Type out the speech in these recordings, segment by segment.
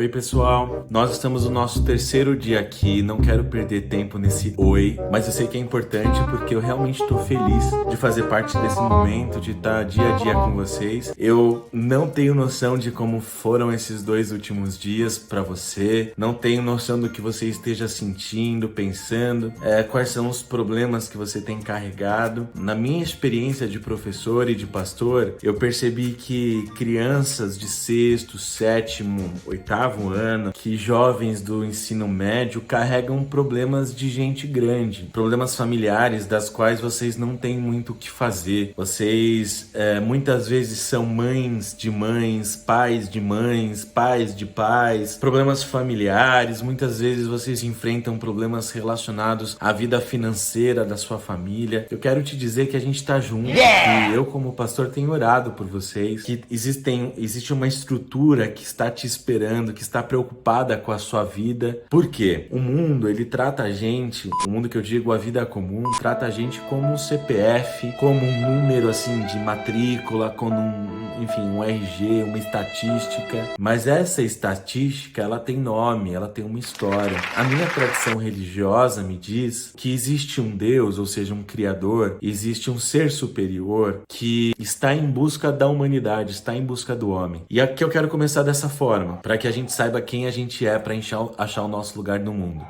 Oi pessoal, nós estamos no nosso terceiro dia aqui, não quero perder tempo nesse oi, mas eu sei que é importante porque eu realmente estou feliz de fazer parte desse momento, de estar dia a dia com vocês. Eu não tenho noção de como foram esses 2 últimos dias para você, não tenho noção do que você esteja sentindo, pensando, quais são os problemas que você tem carregado. Na minha experiência de professor e de pastor, eu percebi que crianças de 6º, 7º, 8º ano, que jovens do ensino médio carregam problemas de gente grande, problemas familiares das quais vocês não têm muito o que fazer. Vocês muitas vezes são mães de mães, pais de mães, pais de pais, problemas familiares, muitas vezes vocês enfrentam problemas relacionados à vida financeira da sua família. Eu quero te dizer que a gente tá junto, que eu como pastor tenho orado por vocês, que existe uma estrutura que está te esperando, que está preocupada com a sua vida. Por quê? O mundo, ele trata a gente, o mundo que eu digo, a vida comum, trata a gente como um CPF, como um número assim de matrícula, como um RG, uma estatística. Mas essa estatística, ela tem nome, ela tem uma história. A minha tradição religiosa me diz que existe um Deus, ou seja, um Criador, existe um ser superior que está em busca da humanidade, está em busca do homem. E aqui eu quero começar dessa forma, para que a gente saiba quem a gente é, para achar o nosso lugar no mundo.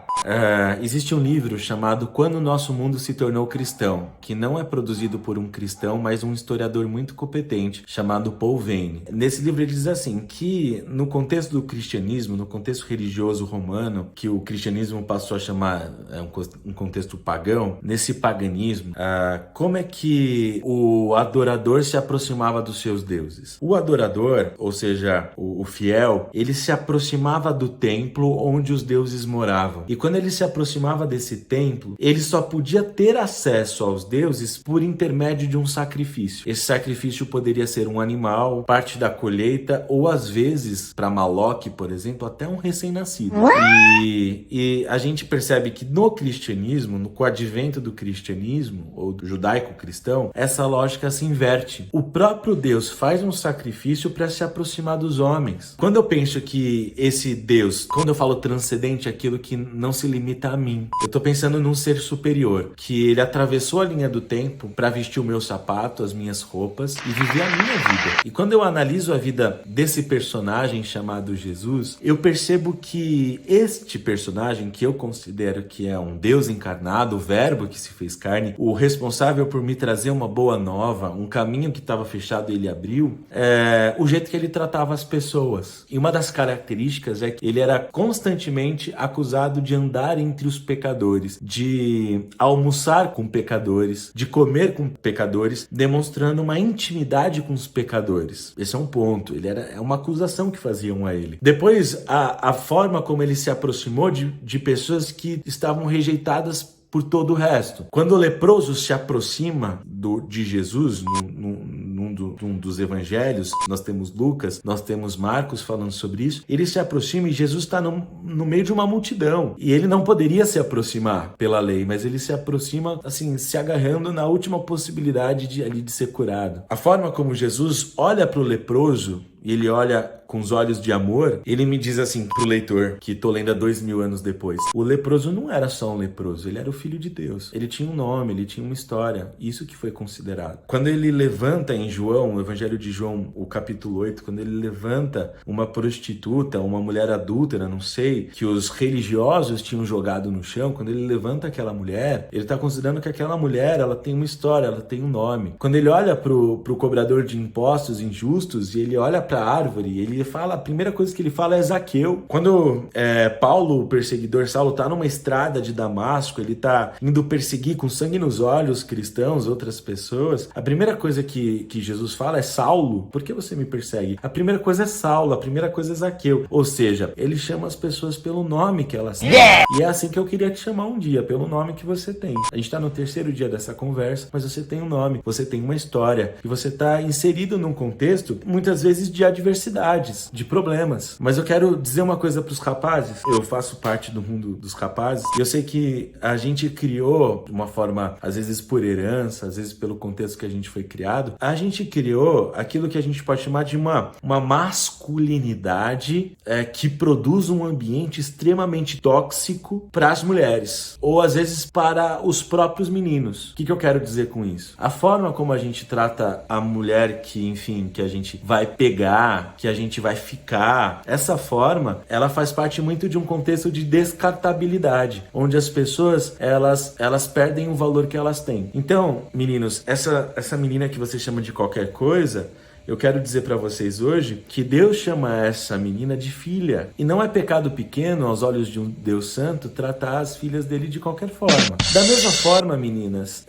Existe um livro chamado Quando o Nosso Mundo se Tornou Cristão, que não é produzido por um cristão, mas um historiador muito competente, chamado Paul Veyne. Nesse livro ele diz assim, que no contexto do cristianismo, no contexto religioso romano, que o cristianismo passou a chamar um contexto pagão, nesse paganismo, como é que o adorador se aproximava dos seus deuses? O adorador, ou seja, o fiel, ele se aproximava do templo onde os deuses moravam. E quando ele se aproximava desse templo, ele só podia ter acesso aos deuses por intermédio de um sacrifício. Esse sacrifício poderia ser um animal, parte da colheita, ou às vezes, para Maloque, por exemplo, até um recém-nascido. E a gente percebe que no cristianismo, com o advento do cristianismo, ou do judaico-cristão, essa lógica se inverte. O próprio Deus faz um sacrifício para se aproximar dos homens. Quando eu penso que esse Deus, quando eu falo transcendente, é aquilo que não se limita a mim. Eu tô pensando num ser superior, que ele atravessou a linha do tempo para vestir o meu sapato, as minhas roupas e viver a minha vida. E quando eu analiso a vida desse personagem chamado Jesus, eu percebo que este personagem, que eu considero que é um Deus encarnado, o verbo que se fez carne, o responsável por me trazer uma boa nova, um caminho que estava fechado ele abriu, o jeito que ele tratava as pessoas. E uma das características é que ele era constantemente acusado de andar entre os pecadores, de almoçar com pecadores, de comer com pecadores, demonstrando uma intimidade com os pecadores. Esse é um ponto. É uma acusação que faziam a ele. Depois, a forma como ele se aproximou de pessoas que estavam rejeitadas por todo o resto. Quando o leproso se aproxima de Jesus, num dos evangelhos, nós temos Lucas, nós temos Marcos falando sobre isso, ele se aproxima e Jesus está no meio de uma multidão. E ele não poderia se aproximar pela lei, mas ele se aproxima, assim, se agarrando na última possibilidade de ser curado. A forma como Jesus olha para o leproso, e ele olha com os olhos de amor, ele me diz assim pro leitor, que tô lendo há 2000 anos depois, o leproso não era só um leproso, ele era o filho de Deus. Ele tinha um nome, ele tinha uma história, isso que foi considerado. Quando ele levanta em João, o Evangelho de João, o capítulo 8, quando ele levanta uma prostituta, uma mulher adúltera, não sei, que os religiosos tinham jogado no chão, quando ele levanta aquela mulher, ele tá considerando que aquela mulher, ela tem uma história, ela tem um nome. Quando ele olha pro cobrador de impostos injustos e ele olha pra árvore, ele fala, a primeira coisa que ele fala é Zaqueu. Quando Paulo, o perseguidor Saulo, tá numa estrada de Damasco, ele tá indo perseguir com sangue nos olhos cristãos, outras pessoas, a primeira coisa que Jesus fala é Saulo, por que você me persegue? A primeira coisa é Saulo, a primeira coisa é Zaqueu. Ou seja, ele chama as pessoas pelo nome que elas têm. E é assim que eu queria te chamar um dia, pelo nome que você tem. A gente tá no terceiro dia dessa conversa, mas você tem um nome, você tem uma história, e você tá inserido num contexto, muitas vezes, de adversidades, de problemas. Mas eu quero dizer uma coisa para os rapazes. Eu faço parte do mundo dos rapazes e eu sei que a gente criou de uma forma, às vezes por herança, às vezes pelo contexto que a gente foi criado, a gente criou aquilo que a gente pode chamar de uma masculinidade que produz um ambiente extremamente tóxico para as mulheres, ou às vezes para os próprios meninos. O que eu quero dizer com isso? A forma como a gente trata a mulher que, enfim, que a gente vai pegar, que a gente vai ficar, essa forma, ela faz parte muito de um contexto de descartabilidade, onde as pessoas, elas perdem o valor que elas têm. Então, meninos, essa menina que você chama de qualquer coisa, eu quero dizer para vocês hoje que Deus chama essa menina de filha. E não é pecado pequeno, aos olhos de um Deus santo, tratar as filhas dele de qualquer forma. Da mesma forma, meninas,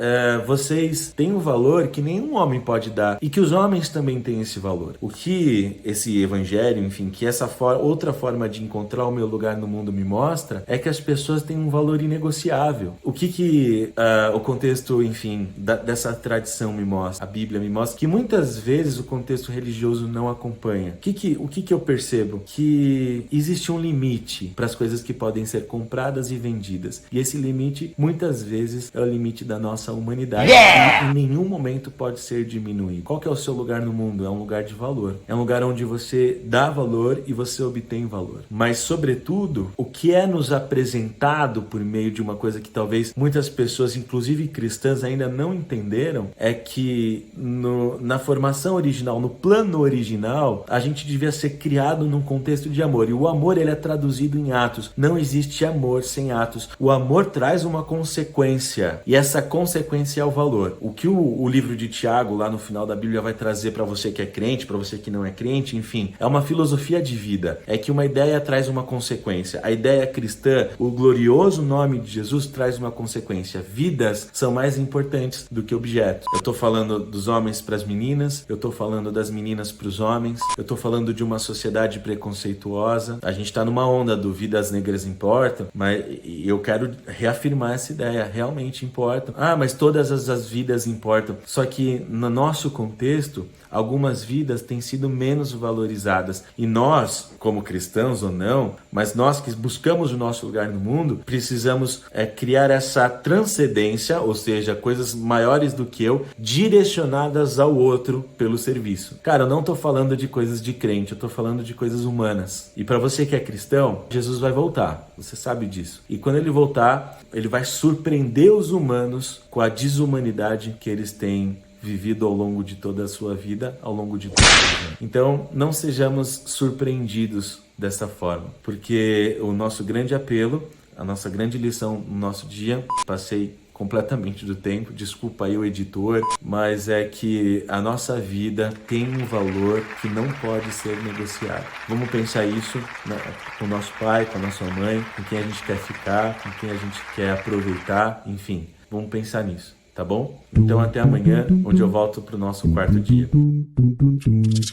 vocês têm um valor que nenhum homem pode dar e que os homens também têm esse valor. O que esse evangelho, enfim, que essa outra forma de encontrar o meu lugar no mundo me mostra é que as pessoas têm um valor inegociável. O que o contexto, enfim, dessa tradição me mostra? A Bíblia me mostra que muitas vezes o contexto religioso não acompanha. O que eu percebo? Que existe um limite para as coisas que podem ser compradas e vendidas. E esse limite, muitas vezes, é o limite da nossa humanidade. E em nenhum momento pode ser diminuído. Qual que é o seu lugar no mundo? É um lugar de valor. É um lugar onde você dá valor e você obtém valor. Mas, sobretudo, o que é nos apresentado por meio de uma coisa que talvez muitas pessoas, inclusive cristãs, ainda não entenderam, é que na formação original, no plano original, a gente devia ser criado num contexto de amor. E o amor, ele é traduzido em atos. Não existe amor sem atos. O amor traz uma consequência. E essa consequência é o valor. O que o livro de Tiago, lá no final da Bíblia, vai trazer para você que é crente, para você que não é crente, enfim, é uma filosofia de vida. É que uma ideia traz uma consequência. A ideia cristã, o glorioso nome de Jesus, traz uma consequência. Vidas são mais importantes do que objetos. Eu tô falando dos homens para as meninas, eu tô falando das meninas para os homens, eu tô falando de uma sociedade preconceituosa. A gente tá numa onda do vidas negras importam, mas eu quero reafirmar essa ideia, realmente importam. Mas todas as vidas importam. Só que no nosso contexto, algumas vidas têm sido menos valorizadas. E nós, como cristãos ou não, mas nós que buscamos o nosso lugar no mundo, precisamos criar essa transcendência, ou seja, coisas maiores do que eu, direcionadas ao outro pelo serviço. Cara, eu não tô falando de coisas de crente, eu tô falando de coisas humanas. E para você que é cristão, Jesus vai voltar. Você sabe disso. E quando ele voltar, ele vai surpreender os humanos com a desumanidade que eles têm vivido ao longo de toda a sua vida, ao longo de toda a vida. Então, não sejamos surpreendidos dessa forma, porque o nosso grande apelo, a nossa grande lição no nosso dia, passei completamente do tempo, desculpa aí o editor, mas é que a nossa vida tem um valor que não pode ser negociado. Vamos pensar isso, né, com o nosso pai, com a nossa mãe, com quem a gente quer ficar, com quem a gente quer aproveitar, enfim, vamos pensar nisso. Tá bom? Então até amanhã, onde eu volto pro nosso quarto dia.